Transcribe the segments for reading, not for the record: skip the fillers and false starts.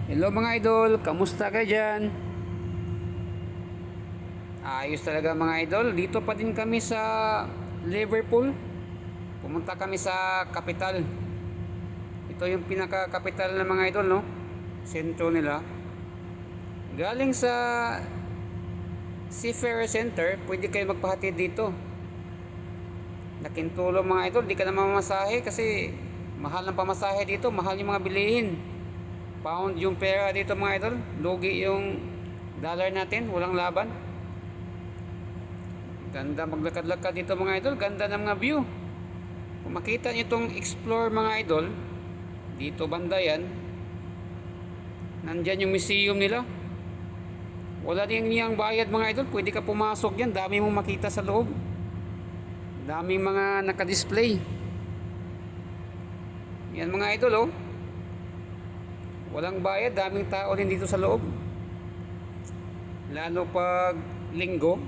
Hello mga idol, kamusta kayo dyan? Ayos talaga mga idol. Dito pa din kami sa Liverpool. Pumunta kami sa capital. Ito yung pinaka-capital ng mga idol, no? Sentro nila. Galing sa Seafarer Center, pwede kayo magpahatid dito. Nakintulong mga idol, di ka na mamasahe kasi mahal ng pamasahe dito, mahal yung mga bilihin. Pound yung pera dito mga idol, lugi yung dollar natin, walang laban. Ganda maglakad-lakad dito mga idol, ganda ng mga view. Kung makita nyo itong explore mga idol, dito banda yan, nandyan yung museum nila. Wala din niyang bayad mga idol, pwede ka pumasok yan, dami mong makita sa loob. Daming mga nakadisplay. Yan mga idol, oh. Walang bayad, daming tao din dito sa loob. Lalo pag linggo.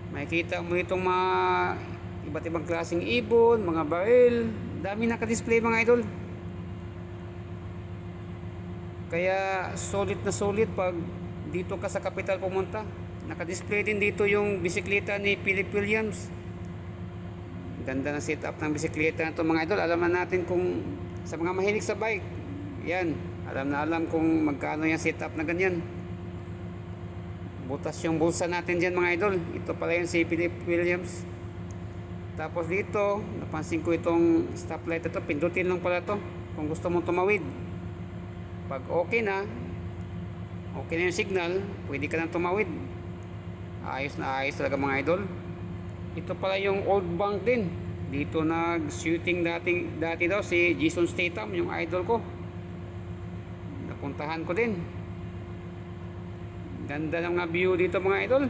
Makikita mo itong mga iba't ibang klaseng ibon, mga baril. Dami nakadisplay mga idol. Kaya sulit na sulit pag dito ka sa capital pumunta. Nakadisplay din dito yung bisikleta ni Philip Williams. Ganda ng setup ng bisikleta na ito mga idol. Alam na natin kung sa mga mahilig sa bike, yan, alam kung magkano yung setup na ganyan. Butas yung bulsa natin dyan mga idol. Ito pala yung si Philip Williams. Tapos dito napansin ko itong stoplight ito, pindutin lang pala to kung gusto mong tumawid. Pag okay na yung signal, pwede ka nang tumawid. Ayos na ayos talaga mga idol. Ito pala yung old bank din. Dito nag-shooting dati daw si Jason Statham, yung idol ko. Napuntahan ko din. Ganda ng mga view dito mga idol.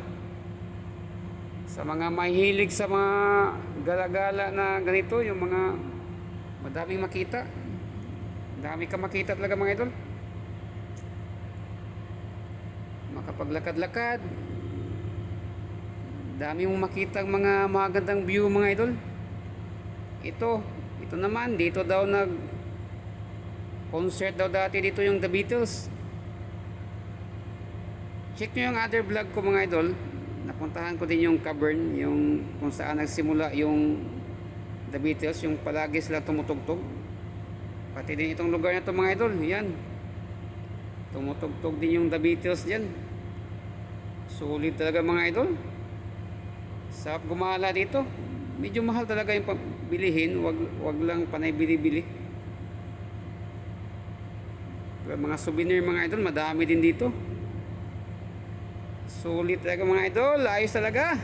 Sa mga mahilig sa mga gala-gala na ganito, yung mga madaming makita. Dami ka makita talaga mga idol. Makapaglakad-lakad. Dami mong makita mga magandang view mga idol. Ito naman, dito daw concert daw dati dito yung The Beatles. Check nyo yung other vlog ko mga idol. Napuntahan ko din yung cavern, yung kung saan nagsimula yung The Beatles, yung palagi sila tumutugtog. Pati din itong lugar na ito mga idol, yan. Tumutugtog din yung The Beatles dyan. Sulit talaga mga idol. Sarap gumala dito. Medyo mahal talaga yung bilihin, wag lang panay bili-bili. Mga souvenir mga idol, madami din dito. Sulit talaga mga idol, ayos talaga.